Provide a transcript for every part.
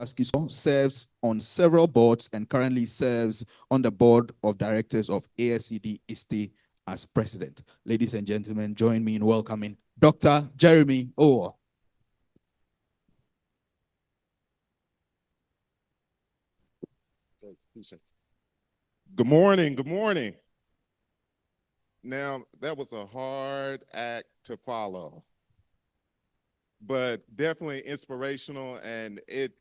serves on several boards and currently serves on the board of directors of ASCD+ISTE as president. Ladies and gentlemen, join me in welcoming Dr. Jeremy Owoh. Good morning, good morning. Now, that was a hard act to follow, but definitely inspirational, and it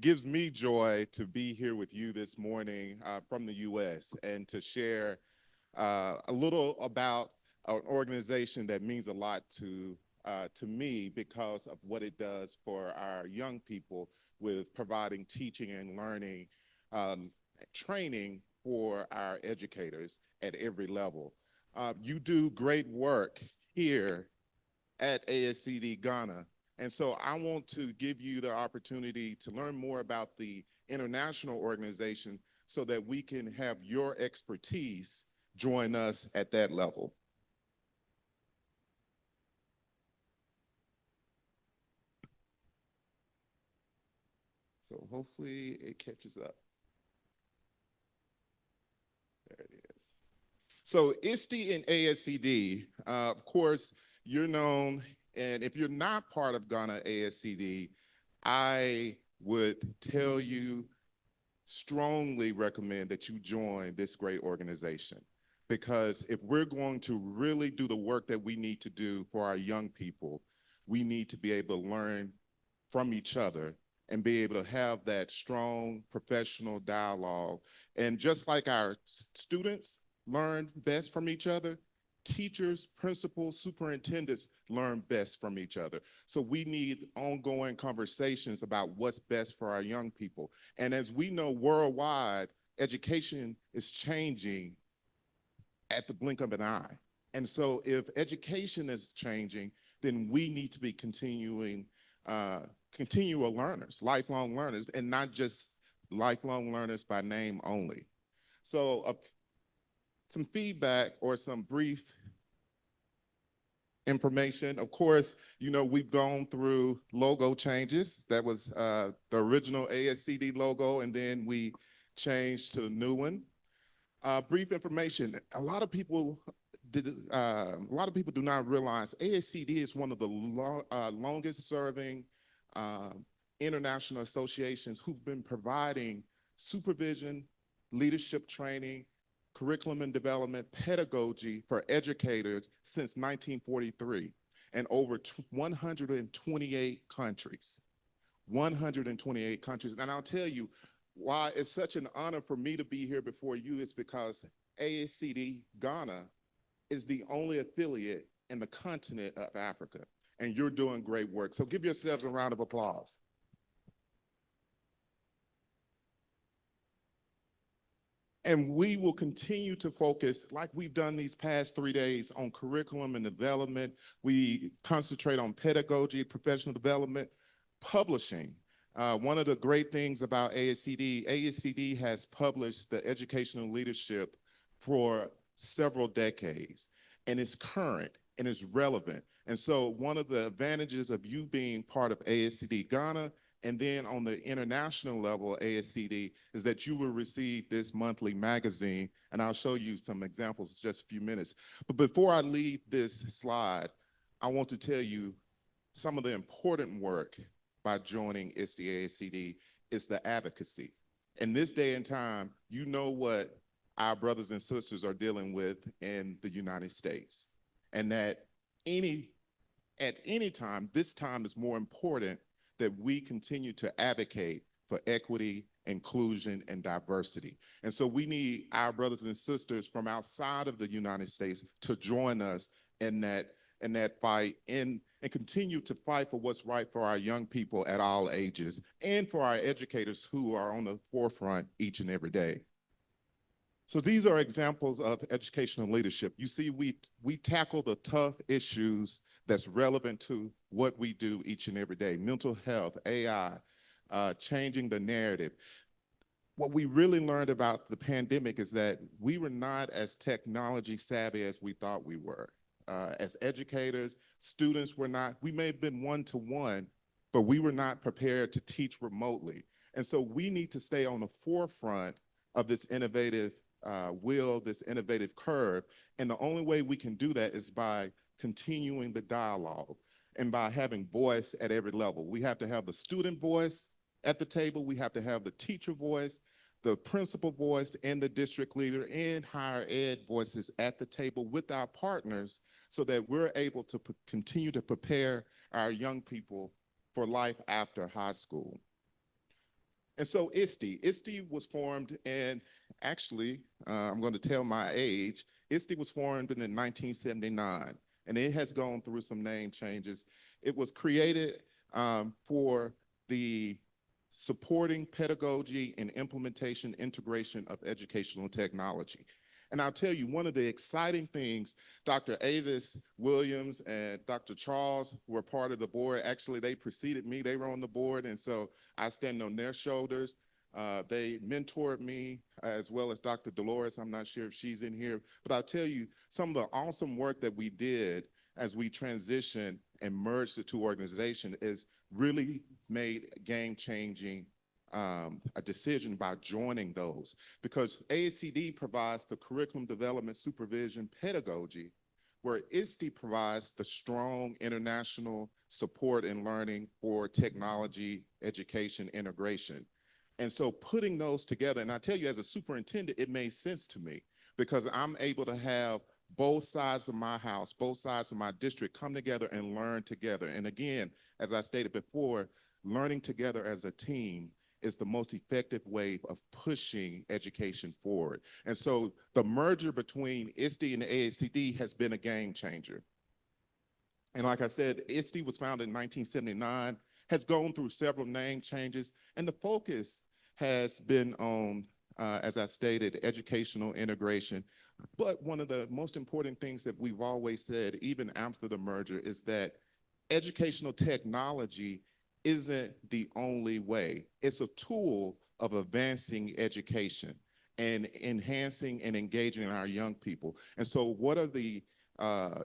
gives me joy to be here with you this morning from the U.S. and to share a little about an organization that means a lot to me because of what it does for our young people with providing teaching and learning training for our educators at every level. You do great work here at ASCD Ghana. And so I want to give you the opportunity to learn more about the international organization so that we can have your expertise join us at that level. So hopefully it catches up. There it is. So ISTE and ASCD, of course, you're known, and if you're not part of Ghana ASCD, I would tell you, strongly recommend that you join this great organization. Because if we're going to really do the work that we need to do for our young people, we need to be able to learn from each other and be able to have that strong professional dialogue. And just like our students learn best from each other, teachers, principals, superintendents learn best from each other. So we need ongoing conversations about what's best for our young people. And as we know, worldwide, education is changing at the blink of an eye. And so if education is changing, then we need to be continual learners, lifelong learners, and not just lifelong learners by name only. So some feedback or some brief information. Of course, you know, we've gone through logo changes. That was the original ASCD logo, and then we changed to the new one. Brief information. A lot of people do not realize ASCD is one of the longest serving international associations who've been providing supervision, leadership training, curriculum and development, pedagogy for educators since 1943 and over 128 countries. 128 countries. And I'll tell you why it's such an honor for me to be here before you is because ASCD Ghana is the only affiliate in the continent of Africa, and you're doing great work. So give yourselves a round of applause. And we will continue to focus, like we've done these past 3 days, on curriculum and development. We concentrate on pedagogy, professional development, publishing. One of the great things about ASCD has published the educational leadership for several decades, and it's current and it's relevant. And so one of the advantages of you being part of ASCD Ghana and then on the international level, ASCD, is that you will receive this monthly magazine, and I'll show you some examples in just a few minutes. But before I leave this slide, I want to tell you some of the important work by joining ISTE ASCD is the advocacy. In this day and time, you know what our brothers and sisters are dealing with in the United States, and that at any time, this time is more important that we continue to advocate for equity, inclusion, and diversity. And so we need our brothers and sisters from outside of the United States to join us in that fight and continue to fight for what's right for our young people at all ages and for our educators who are on the forefront each and every day. So these are examples of educational leadership. You see, we tackle the tough issues that's relevant to what we do each and every day. Mental health, AI, changing the narrative. What we really learned about the pandemic is that we were not as technology savvy as we thought we were. As educators, students were not, we may have been one-to-one, but we were not prepared to teach remotely. And so we need to stay on the forefront of this innovative this innovative curve. And the only way we can do that is by continuing the dialogue and by having voice at every level. We have to have the student voice at the table. We have to have the teacher voice, the principal voice, and the district leader and higher ed voices at the table with our partners so that we're able to continue to prepare our young people for life after high school. And so ISTE was formed, and actually, I'm going to tell my age, ISTE was formed in 1979, and it has gone through some name changes. It was created for the supporting pedagogy and implementation integration of educational technology. And I'll tell you, one of the exciting things, Dr. Avis Williams and Dr. Charles were part of the board. Actually, they preceded me. They were on the board, and so I stand on their shoulders. They mentored me as well as Dr. Dolores. I'm not sure if she's in here, but I'll tell you some of the awesome work that we did as we transitioned and merged the two organizations is really made game-changing a decision by joining those, because ASCD provides the curriculum development, supervision, pedagogy, where ISTE provides the strong international support and learning for technology, education, integration. And so putting those together, and I tell you as a superintendent, it made sense to me because I'm able to have both sides of my house, both sides of my district come together and learn together. And again, as I stated before, learning together as a team is the most effective way of pushing education forward. And so the merger between ISTE and the ASCD has been a game changer. And like I said, ISTE was founded in 1979, has gone through several name changes, and the focus has been on, as I stated, educational integration. But one of the most important things that we've always said, even after the merger, is that educational technology isn't the only way. It's a tool of advancing education and enhancing and engaging our young people. And so what are the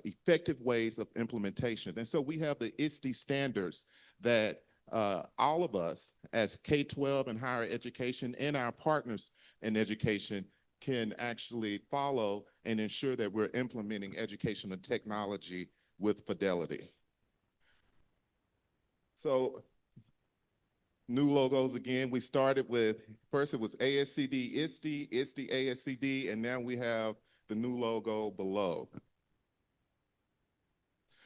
effective ways of implementation? And so we have the ISTE standards that all of us as K-12 and higher education and our partners in education can actually follow and ensure that we're implementing educational technology with fidelity. So new logos again. We started with, first it was ASCD ISTE, ISTE ASCD, and now we have the new logo below.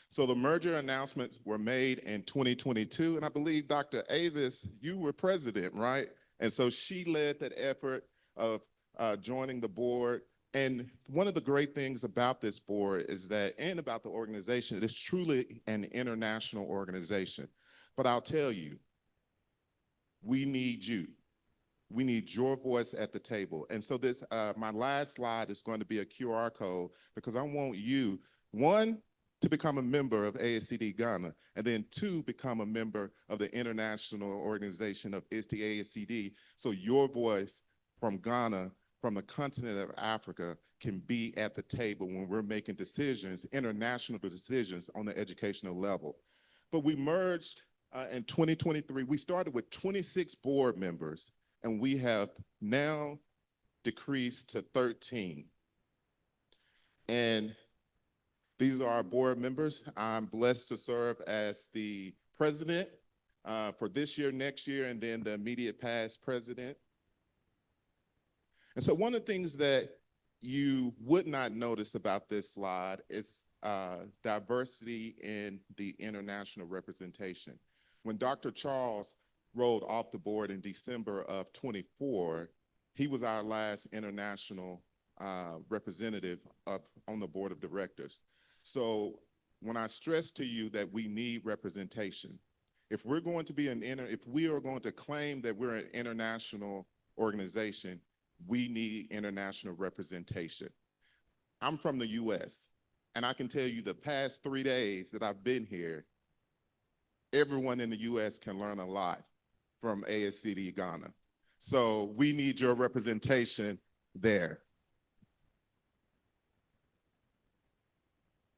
So the merger announcements were made in 2022, and I believe Dr. Avis, you were president, right? And so she led that effort of joining the board. And one of the great things about this board is that, and about the organization, it's truly an international organization. But I'll tell you, we need you. We need your voice at the table. And so this, my last slide is going to be a QR code because I want you, one, to become a member of ASCD Ghana, and then two, become a member of the international organization of ISTE ASCD, so your voice from Ghana, from the continent of Africa, can be at the table when we're making decisions, international decisions on the educational level. But we merged in 2023. We started with 26 board members, and we have now decreased to 13. And these are our board members. I'm blessed to serve as the president for this year, next year, and then the immediate past president. And so one of the things that you would not notice about this slide is diversity in the international representation. When Dr. Charles rolled off the board in December of 24, he was our last international representative up on the board of directors. So when I stress to you that we need representation, if we're going to be if we are going to claim that we're an international organization, we need international representation. I'm from the US, and I can tell you the past 3 days that I've been here, everyone in the US can learn a lot from ASCD Ghana. So we need your representation there.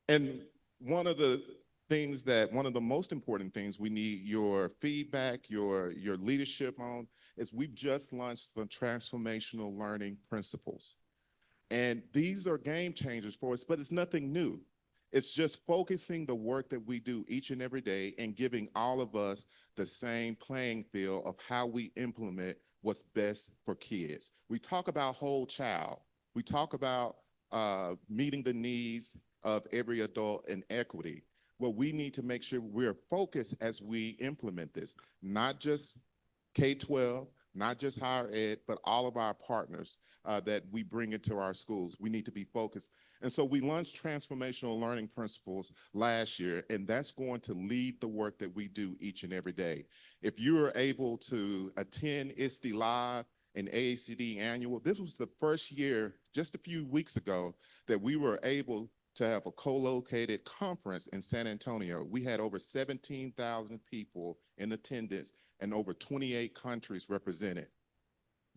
And one of the things that one of the most important things we need your feedback, your leadership on is we've just launched the transformational learning principles. And these are game changers for us, but it's nothing new. It's just focusing the work that we do each and every day and giving all of us the same playing field of how we implement what's best for kids. We talk about whole child. We talk about meeting the needs of every adult and equity. Well, we need to make sure we're focused as we implement this, not just K-12, not just higher ed, but all of our partners that we bring into our schools. We need to be focused. And so we launched transformational learning principles last year, and that's going to lead the work that we do each and every day. If you are able to attend ISTE Live and AACD Annual, this was the first year, just a few weeks ago, that we were able to have a co-located conference in San Antonio. We had over 17,000 people in attendance and over 28 countries represented.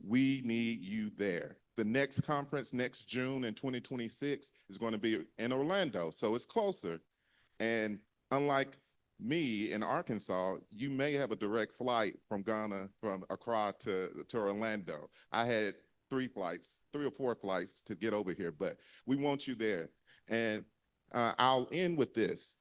We need you there. The next conference next June in 2026 is going to be in Orlando, so it's closer. And unlike me in Arkansas, you may have a direct flight from Ghana, from Accra to Orlando. I had three or four flights to get over here, but we want you there. And I'll end with this.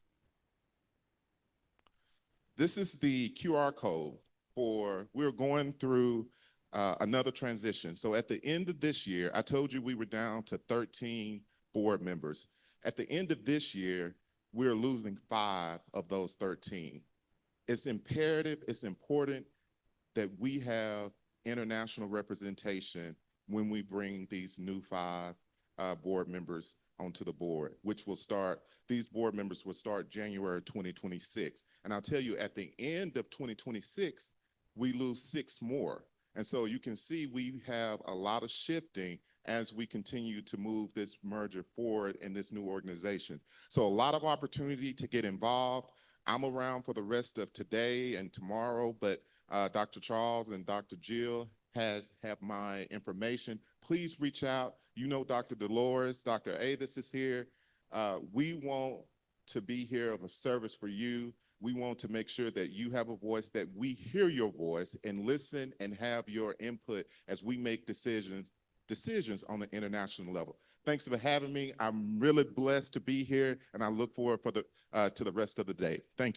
This is the QR code for, we're going through another transition. So at the end of this year, I told you we were down to 13 board members. At the end of this year, we're losing 5 of those 13. It's imperative, it's important that we have international representation when we bring these new 5 board members onto the board, which will start, these board members will start January 2026. And I'll tell you, at the end of 2026, we lose 6 more. And so you can see we have a lot of shifting as we continue to move this merger forward in this new organization. So a lot of opportunity to get involved. I'm around for the rest of today and tomorrow, but Dr. Charles and Dr. Jill have my information. Please reach out. You know Dr. Dolores, Dr. Avis is here. We want to be here of a service for you. We want to make sure that you have a voice, that we hear your voice and listen and have your input as we make decisions on the international level. Thanks for having me. I'm really blessed to be here, and I look forward to the rest of the day. Thank you.